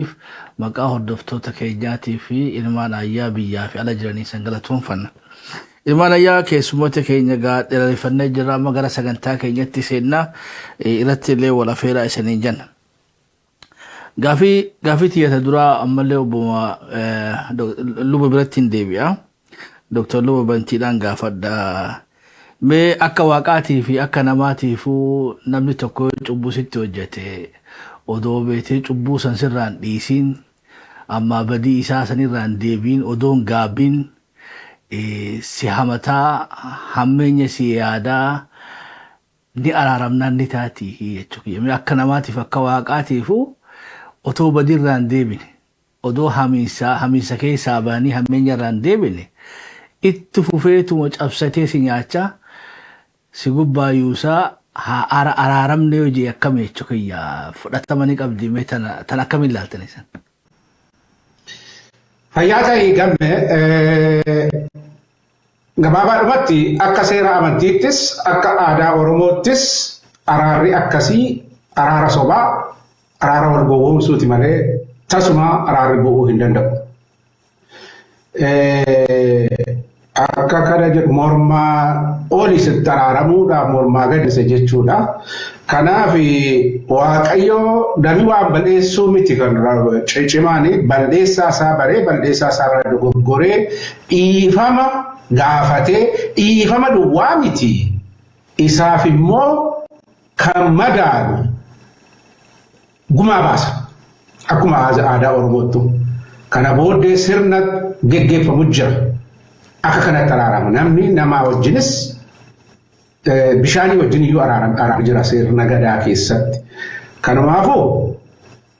maqaa hordoftoota keenyaatii fi ilmaan ayyaa biyyaa fi ala jiranii san galatoomfanna. Ilmaan ayyaa keessummoota keenya dheereffannee jirra amma gara sagantaa keenyatti seennaa irratti illee wal afeeraa isaniin jenna. Gaafii tiyyata duraa ammallee obbuma luba biratti hin deebi'a. Dr. Luba Bantiidhaan gaafadha. Mee akka waaqaatii fi akka namaatiifuu namni tokko cubbuu sitti hojjete odoo beetee cubbuu san sirraan dhiisiin amma badii isaa sanirraan deebiin odoon gaabiin si hamataa hammeenya si yaadaa ni araaramnaan ni taatii jechuudha. Akka namaatiif akka waaqaatiifuu otoo badiirraan deebine odoo hamiinsa keessaa baanii hammeenyarraan deebine itti fufeetuma cabsatee si nyaachaa si gubbaayyuusaa araaramne hojii akkam jechuudha. Fudhatamanii qabdi mee tan akkamiin laaltanisan? Fayyaa ta'ii gamme gabaabaadhumatti akka seera amantiittis akka aadaa Oromoottis araarri akkasii araara sobaa araara wal gowwoomsuuti malee tasuma araarri bu'uu hin danda'u. Akka kana jedhu mormaa olii sitti araaramuudha mormaa gadise jechuudha. Kanaaf Waaqayyo namni waan balleessuu miti kan cimaani balleessaa isaa baree balleessaa isaa irra dogoggoree dhiifama gaafatee dhiifama duwwaa miti. Isaaf immoo kan madaalu gumaa baasa akkuma aadaa Oromoottu. Kana booddee sirna geggeeffamu jira. Akka kanatti araarama namni namaa wajjinis bishaanii wajjin iyyuu araarama jira sirna gadaa keessatti. Kanumaafuu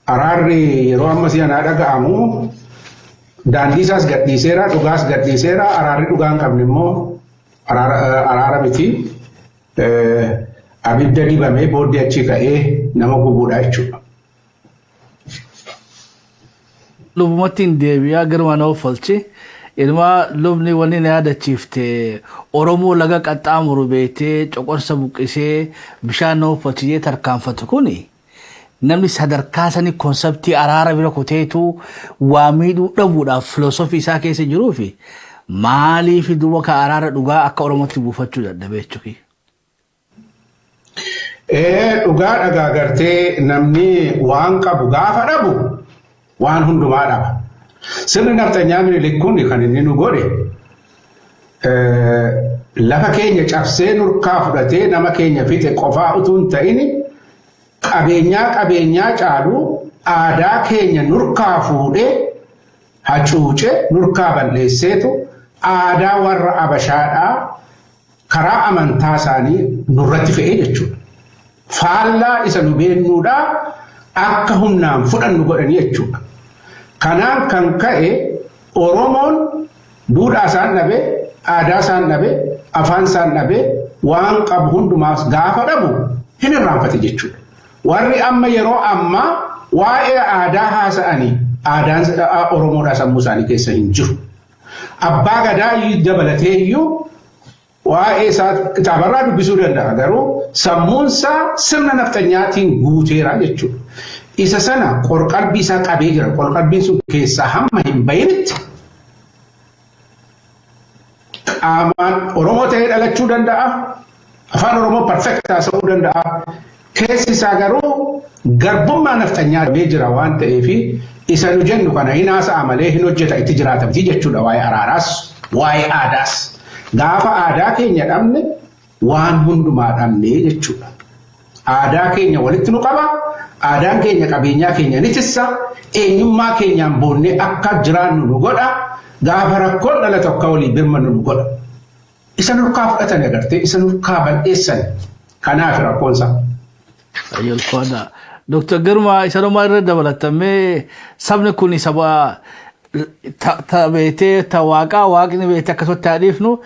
araarri yeroo ammas yana dhaga'amu daandii isaas gadhiiseera dhugaas gadhiiseera araarri dhugaa hin qabne immoo araara miti abidda dibamee booddee achi ka'ee nama gubuudha jechuudha. Lubumattiin deebi'aa garuma nama falchi. Ilma lubni wanni na yaadachiifte Oromoo laga qaxxaamuru beetee coqorsa buqqisee bishaan nama falchiyee tarkaanfatu kuni namni sadarkaa sanii konseptii araara bira kuteetu waa miidhuu dhabuudhaaf filoosofii isaa keessa jiruu fi maaliif duuba ka araara dhugaa akka Oromootti buufachuu dadhabee jechuudha. Dhugaa dhagaa gartee namni waan qabu gaafa dhabu waan hundumaa dhaba. Sirni naftanyaa Minilik kun kan inni nu godhe lafa keenya cabsee nurkaa fudhatee nama keenya fixe qofaa utuu hin ta'in qabeenyaa caalu aadaa keenya nurkaa fuudhee hacuuce nurkaa balleesseetu aadaa warra Abashaadhaa karaa amantaa isaanii nurratti fe'ee jechuudha. Faallaa isa nu beennuudhaa akka humnaan fudhannu godhanii jechuudha. Kanaan kan ka'e Oromoon duudhaa isaan dhabe, aadaa isaan dhabe, afaan isaan dhabe, waan qabu hundumaas gaafa dhabu hin irraanfate jechuudha. Warri amma yeroo ammaa waa'ee aadaa haasa'anii aadaan Oromoodhaa sammuu isaanii keessa hin jiru. Abbaa gadaa dabalatee iyyuu waa'ee isaa kitaabarraa dubbisuu danda'a garuu sammuunsaa sirna naftanyaatiin guuteera jechuudha. Isa sana qorqalbii isaa qabee jira. Qorqalbiin sun keessaa hamma hin bayinitti qaamaan Oromoo ta'ee dhalachuu danda'a. Afaan Oromoo perfect haasa'uu danda'a. Keessi isaa garuu garbummaa naftanyaa qabee jira waan ta'eef isa nu jennu kana hin haasa'a malee hin hojjeta itti jiraatamti jechuudha. Waa'ee araaraas waa'ee aadaas. Gaafa aadaa keenya dhabne waan hundumaa dhabne jechuudha. Aadaa keenya walitti nu qaba. Aadaan keenya qabeenyaa keenya ni tissa. Eenyummaa keenyaan boonnee akka jiraannu nu godha. Gaafa rakkoon dhala tokko walii birmannu nu godha. Isa nurkaa fudhatan agartee isa nurkaa bal'eessan. Kanaaf rakkoonsa. Ayyolkoodha. Dr. Girmaa isa dhumaa irra dabalatamee sabni kun saba beetee waaqni beetee akkasumas taadhiifnu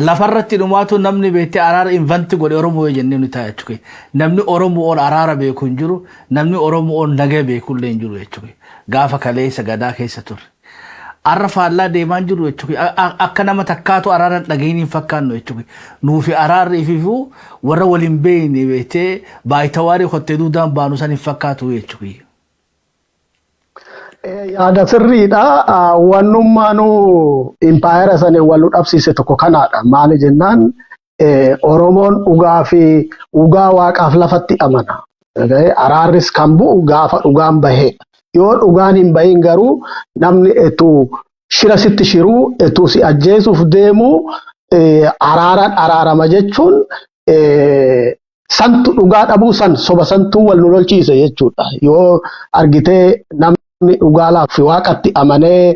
lafarratti dhumaatu namni beetee araara invanti godhe Oromoo jennee nu ta'a jechuudha. Namni Oromoo araara beeku hin jiru, namni Oromoo nagaa beeku illee hin jiru jechuudha. Gaafa kaleessa gadaa keessa ture. Arra faallaa deemaan jiru jechuudha. Akka nama takkaatu araara dhageenii hin fakkaannu jechuudha. Nuufi araarri ifiifuu warra waliin beeyne beetee baay'itawaarii hottee duudaan baanu san hin fakkaatu jechuudha. Yaada sirriidha. Wannummaanuu impaayera sanii wal nu dhabsiise tokko kanaadha. Maali jennaan Oromoon dhugaa waaqaaf lafatti amana. Araarris kan bu'u gaafa dhugaan bahee. Yoo dhugaan hin bahin garuu namni etuu shira sitti shiruu etuu si ajjeesuuf deemu araaraan araarama jechuun santu dhugaa dhabuu san soba santuu wal nu lolchiise jechuudha. Yoo argitee namni dhugaa laafi waaqatti amanee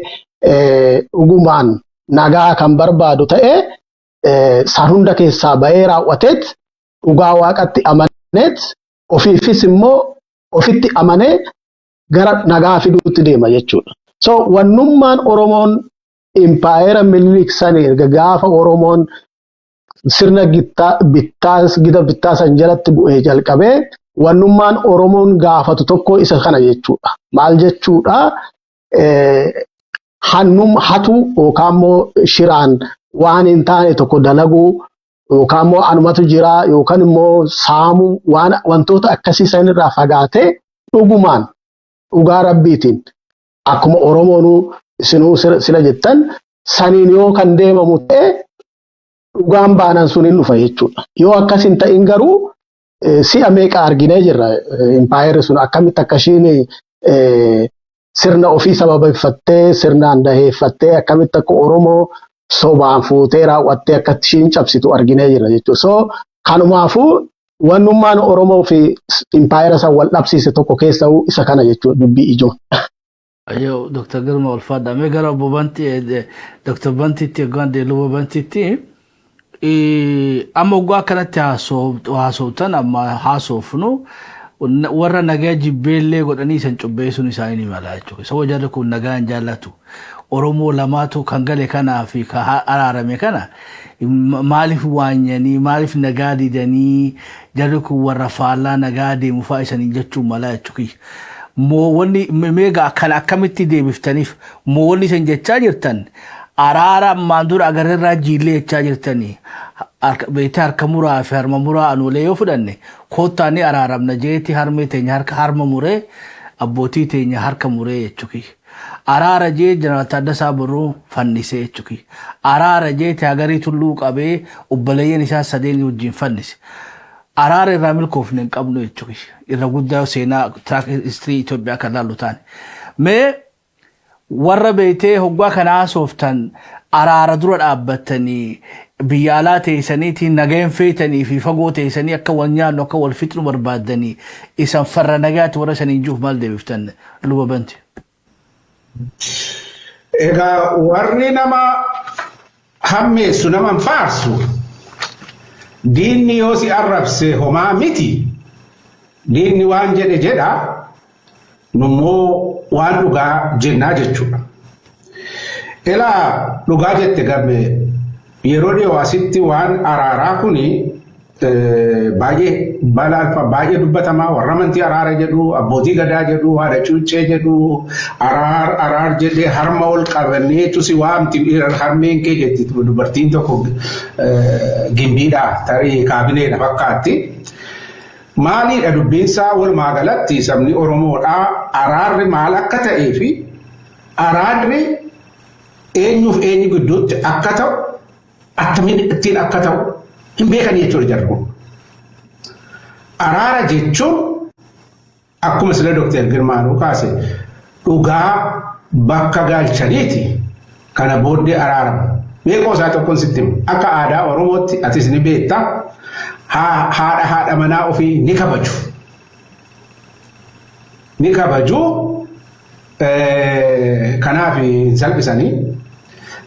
dhugumaan nagaa kan barbaadu ta'e san hunda keessaa bahee raawwateet dhugaa waaqatti amaneet ofiifis immoo ofitti amanee gara nagaa fiduutti deema jechuudha. So wannummaan Oromoon impaayera Minilik sanii gaafa Oromoon sirna gita bittaa san jalatti bu'ee jalqabee wannummaan Oromoon gaafatu tokko isa kana jechuudha. Maal jechuudha? Hannum hatu yookaan immoo shiraan waan hin taane tokko dalaguu yookaan immoo anumatu jira yookaan immoo saamuu wantoota akkasii sanirraa fagaatee dhugumaan dhugaa rabbiitiin akkuma Oromoonuu isinuu sila jettan saniin yoo kan deemamu ta'e dhugaan baanan sun hin dhufa jechuudha. Yoo akkas hin ta'in garuu si'a meeqa arginee jirra impaayerri sun akkamitti akka ishiin sirna ofii sababeeffattee sirnaan daheeffattee akkamitti akka Oromoo sobaan fuutee raawwattee akka ishiin cabsitu arginee jirra jechuudha. So kanumaafuu wannummaan Oromoo fi impaayera san wal dhabsiise tokko keessa'uu isa kana jechuudha dubbii ijoon. Ayo Dr. Girma Olfadda me gara Bobanti Dr. Bantitti gande Luba Bantitti amma oggaa kanatti haasoftan amma haasofnu warra nagaa jibbeellee godhanii san cubbeessuun isaanii ni mala jechuudha. Sababa jarri kun nagaa hin jaallatu. Oromoo lamaatu kan gale kanaa fi kan araarame kana maaliif waanyanii maaliif nagaa didanii jarri kun warra faallaa nagaa deemu fa'aa isaanii jechuun mala jechuudha. Moowwanni meegaa kan akkamitti deebiftaniif moowwanni san jechaa jirtan araara ammaan dura agarreerraa jiillee jechaa jirtanii beektaa harka muraa fi harma muraa anuulee yoo fudhanne koottaanii araaramna jeetti harmee teenya harma muree abbootii teenya harka muree jechuudha. Araara jee Jeneraal Taaddasaa Birruu fannise jechuudha. Araara jeetti hagarii tulluu qabee obboleeyyan isaa sadeen wajjin fannise. Araara irraa milkoofne hin qabnu jechuudha. Irra guddaa seenaa track history Itoophiyaa kan laallu taane. Mee warra beektee hoggaa kana haasoftan araara dura dhaabbattanii biyya alaa teessaniitiin nageen feetanii fi fagoo teessanii akka wal nyaannu akka wal fixnu barbaaddanii isan farra nagaatti warra saniin juuf maal deebiftan Luba Banti. Egaa warri nama hammeessu nama faarsu diinni yoo si arrabse homaa miti. Diinni waan jedhe jedha nummoo waan dhugaa jennaa jechuudha. Ilaa dhugaa jette gamme yeroo dhiyoo asitti waan araaraa kuni baay'ee dubbatamaa warra amantii araara jedhu abbootii gadaa jedhu haadha cuuccee jedhu araar jedhee harma ol qabanneetu si waamti harmeen kee jetti dubartiin tokko gimbiidha tarii kaabineedha fakkaatti. Maaliidha dubbiinsaa walumaa galatti sabni Oromoodhaa araarri maal akka ta'ee fi araarri eenyuuf eenyu gidduutti akka ta'u attamiin ittiin akka ta'u hin beekan jechuudha jarru. Araara jechuun akkuma sila Dr. Girmaanuu kaase dhugaa bakka galchaniiti kana booddee araarama. Beekoo isaa tokkoon sitti himu akka aadaa Oromootti atis ni beekta. Haadha manaa ofii ni kabaju. Ni kabaju kanaaf hin salphisanii.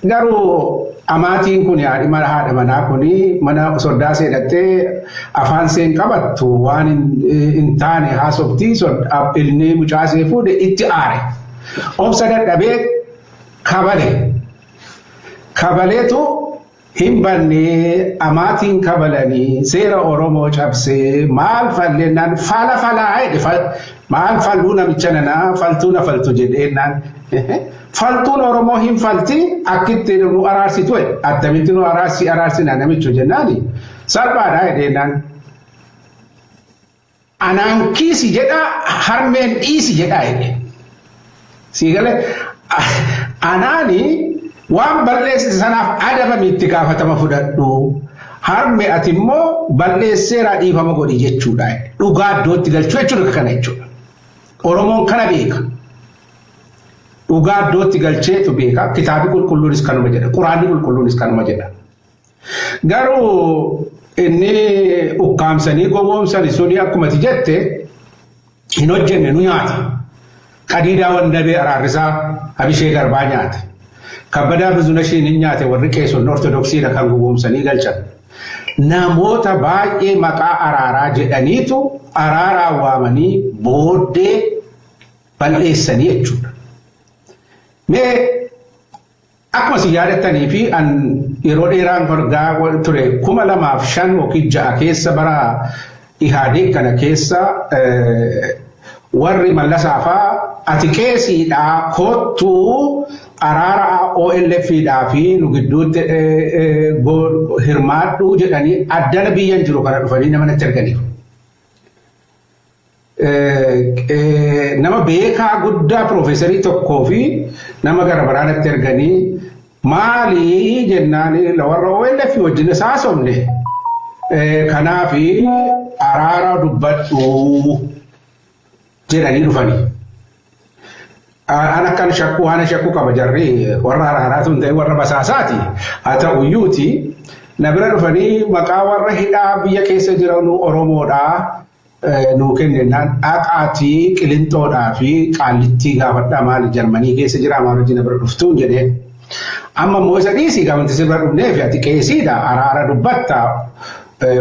Garuu amaatiin kun haadha manaa kun mana soddaa seenattee afaan seen qabattu waan hin taane haasoftii ilmi mucaa see fuudhe itti aare. Obsa dadhabee kabale. Kabaleetu hin banne amaatiin kabalanii seera Oromoo cabsee maal fallennaan falaa jedhe maal falluu namicha nanaa faltuu na faltu jedheenaan faltuun Oromoo hin falti akkitti nu araarsitu attamitti nu araarsina namichu jennaani salphaadha jedheenaan anaan kiisi jedha harmeen dhiisi jedha jedhe Siigale anaani waan balleessite sanaaf adabame itti gaafatama fudhadhu. Harme ati immoo balleesseeraa dhiifama godhi jechuudha. Dhugaa iddootti galchuu jechuudha kana jechuudha. Oromoon kana beeka. Dhugaa iddootti galcheetu beeka. Kitaabni qulqulluunis kanuma jedha. Quraanni qulqulluunis kanuma jedha. Garuu inni ukkaamsanii gowwoomsanii suni akkuma ati jette hin hojjenne nu nyaata. Qadiidaa Wandabee Araarrisaa Abishee Garbaa nyaate. Kabbadaa Bizunashiin hin nyaate warri qeessonni Ortodoksiidha kan gowwoomsanii galchan. Namoota baay'ee maqaa araaraa jedhaniitu araaraa waamanii booddee balleessanii jechuudha. Mee akkuma si yaadattanii fi yeroo dheeraan argaa ture 2005 yookiin 6 keessa bara Ihaadeeg kana keessa warri Mallasaafaa ati qeesiidhaa kottuu araara OLF'dhaa fi nu gidduutti hirmaadhuu jedhanii addana biyyan jiru kana dhufanii nama natti erganiiru. Nama beekaa guddaa Piroofeesarii tokkoo fi nama gara biraanatti erganii maali jennaan warra OLF wajjin haasofne kanaaf araara dubbadhu jedhanii dhufanii. Ana kan shakku waan shakku qaba jarri warra araaraatu hin ta'e warra basaasaati. Haa ta'uyyuuti na bira dhufanii maqaa warra hidhaa biyya keessa jiran Oromoodhaa nuu kennennaan dhaqaatii Qilinxoodhaa fi Qaallittii gaafadhaa maali Jarmanii keessa jira maal wajjin na bira dhuftuun jedhee. Amma immoo isa dhiisii gaafanti si bira dhufneef ati qeesiidha araara dubbatta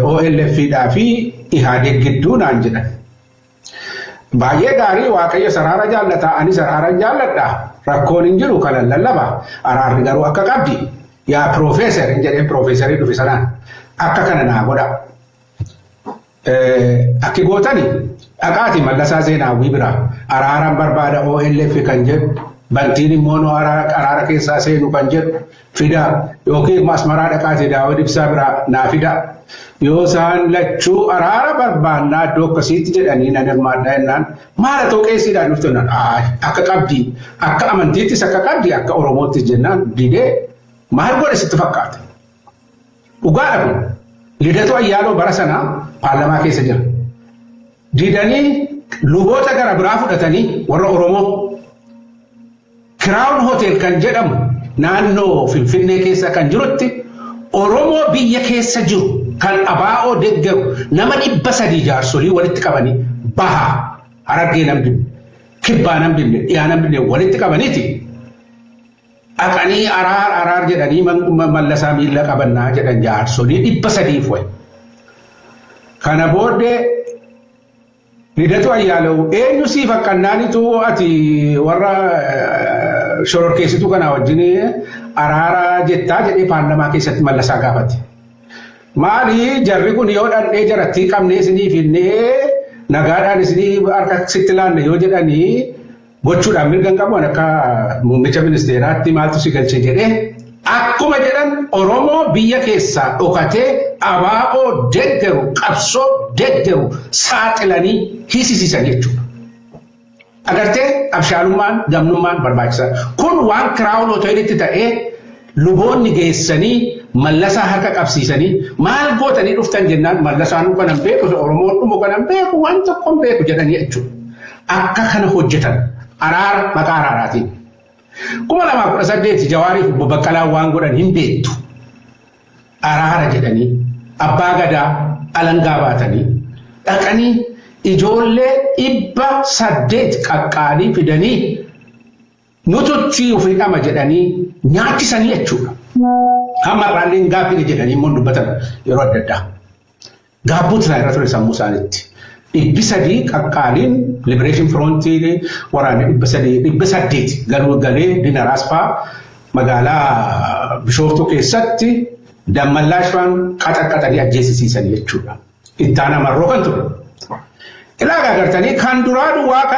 OLF'dhaa fi Ihaadeeg gidduu naan jedhan. Baay'ee gaarii Waaqayyo araara jaallata anis araara jaalladha rakkoon hin jiru kan lallaba araarri garuu akka qabdi yaa Piroofeesar hin jedhee Piroofeesarii dhufe sanaan akka kana naa godha. Akki gootani dhaqaati Mallasaa Zeenaawwii bira araaraan barbaada OLF kan jedhu bantiin immoo araara keessaa seenu kan jedhu fida yookiin Asmaraa dhaqaati Daawud Ibsaa bira naa fida. Yoo isaan lachuu araara barbaannaa iddoo akkasiitti jedhanii na hirmaadhaa jennaan maal ta'u qeesiidhaan dhuftu jennaan akka qabdi akka amantiittis akka qabdi akka Oromoottis jennaan didee maal godhe sitti fakkaata. Dhugaadha kun Lidatu Ayyaaloo bara sanaa paarlamaa keessa jira. Didanii luboota gara biraa fudhatanii warra Oromoo Kiraawun Hootel kan jedhamu naannoo Finfinnee keessa kan jirutti Oromoo biyya keessa jiru kan abaa'oo deeggaru nama 300 jaarsolii walitti qabanii bahaa Harargee namni kibbaa namni dhiyaa namni walitti qabaniiti dhaqanii araar jedhanii Mallasaa miila qabannaa jedhan jaarsolii 300 wayi. Kana booddee Lidatu Ayyaaloo eenyu siif akkannaanitu ati warra shororkeessitu kana wajjin araara jettaa jedhee paarlamaa keessatti Mallasaa gaafate. Maali jarri kun yoo dhandhee jaratti qabnee isinii finnee nagaadhaan isinii harka sitti laanne yoo jedhanii gochuudhaan mirgan qabu akka muummicha ministeeraatti maaltu si galche jedhee akkuma jedhan Oromoo biyya keessaa dhokatee abaa'oo deeggaru qabsoo deeggaru saaxilanii hiisisiisan jechuudha. Agartee abshaalummaan gamnummaan barbaachisaa. Kun waan Kiraawun Hooteelitti ta'ee luboonni geessanii Mallasaa harka qabsiisanii maal gootanii dhuftan jennaan Mallasaan kanan beeku Oromoon dhumu kanan beeku waan tokkoon beeku jedhanii jechuudha. Akka kana hojjetan araara maqaa araaraatiin. 2018 Jawaariif Obbo Baqqalaan waan godhan hin beektu. Araara jedhanii abbaa gadaa alangaa baatanii dhaqanii ijoollee 800 qaqqaanii fidanii nututti ofii dhama jedhanii nyaachisanii jechuudha. Hamma irraallee gaaffii jedhanii immoo dubbatan yeroo adda addaa. Gaabbuutu isaa irra ture sammuu isaaniitti. 300 qaqqaaliin Liberation Frontii waraana 800 garuu galee Dinaraasfaa magaalaa Bishooftuu keessatti dammallaashfaan qaxaqqaxanii ajjeesisiisan jechuudha. Itti aanaa marroo kan ture. Ilaa agartanii kan duraa duwwaa kan